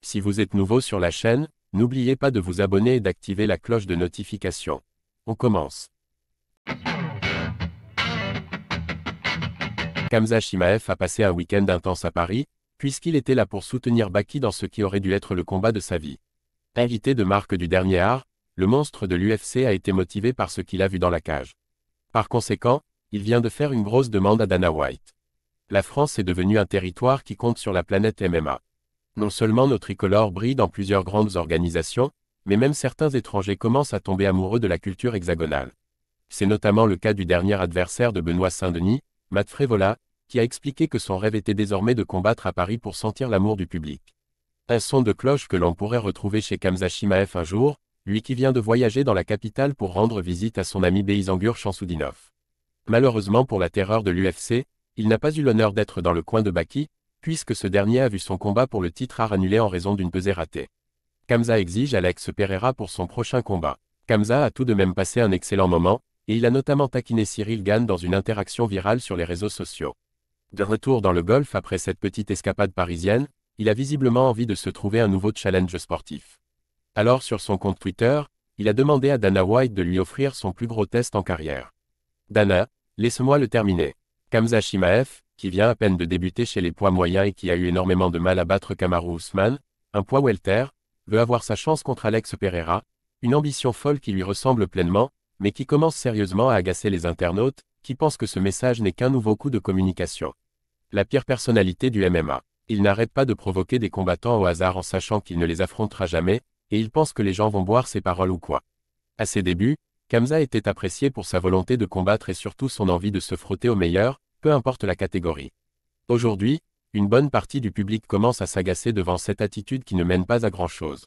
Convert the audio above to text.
Si vous êtes nouveau sur la chaîne, n'oubliez pas de vous abonner et d'activer la cloche de notification. On commence. Khamzat Chimaev a passé un week-end intense à Paris, puisqu'il était là pour soutenir Baki dans ce qui aurait dû être le combat de sa vie. Invité de marque du dernier art, le monstre de l'UFC a été motivé par ce qu'il a vu dans la cage. Par conséquent, il vient de faire une grosse demande à Dana White. La France est devenue un territoire qui compte sur la planète MMA. Non seulement nos tricolores brillent dans plusieurs grandes organisations, mais même certains étrangers commencent à tomber amoureux de la culture hexagonale. C'est notamment le cas du dernier adversaire de Benoît Saint-Denis, Matt Frevola, qui a expliqué que son rêve était désormais de combattre à Paris pour sentir l'amour du public. Un son de cloche que l'on pourrait retrouver chez Khamzat Chimaev un jour, lui qui vient de voyager dans la capitale pour rendre visite à son ami Beyzangur Shamsudinov. Malheureusement pour la terreur de l'UFC, il n'a pas eu l'honneur d'être dans le coin de Baki, puisque ce dernier a vu son combat pour le titre annulé en raison d'une pesée ratée. Khamzat exige Alex Pereira pour son prochain combat. Khamzat a tout de même passé un excellent moment, et il a notamment taquiné Cyril Gane dans une interaction virale sur les réseaux sociaux. De retour dans le golf après cette petite escapade parisienne, il a visiblement envie de se trouver un nouveau challenge sportif. Alors sur son compte Twitter, il a demandé à Dana White de lui offrir son plus gros test en carrière. Dana, laisse-moi le terminer. Khamzat Chimaev, qui vient à peine de débuter chez les poids moyens et qui a eu énormément de mal à battre Kamaru Usman, un poids welter, veut avoir sa chance contre Alex Pereira, une ambition folle qui lui ressemble pleinement, mais qui commence sérieusement à agacer les internautes, qui pensent que ce message n'est qu'un nouveau coup de communication. La pire personnalité du MMA. Il n'arrête pas de provoquer des combattants au hasard en sachant qu'il ne les affrontera jamais, et il pense que les gens vont boire ses paroles ou quoi. À ses débuts, Khamzat était apprécié pour sa volonté de combattre et surtout son envie de se frotter aux meilleurs, peu importe la catégorie. Aujourd'hui, une bonne partie du public commence à s'agacer devant cette attitude qui ne mène pas à grand-chose.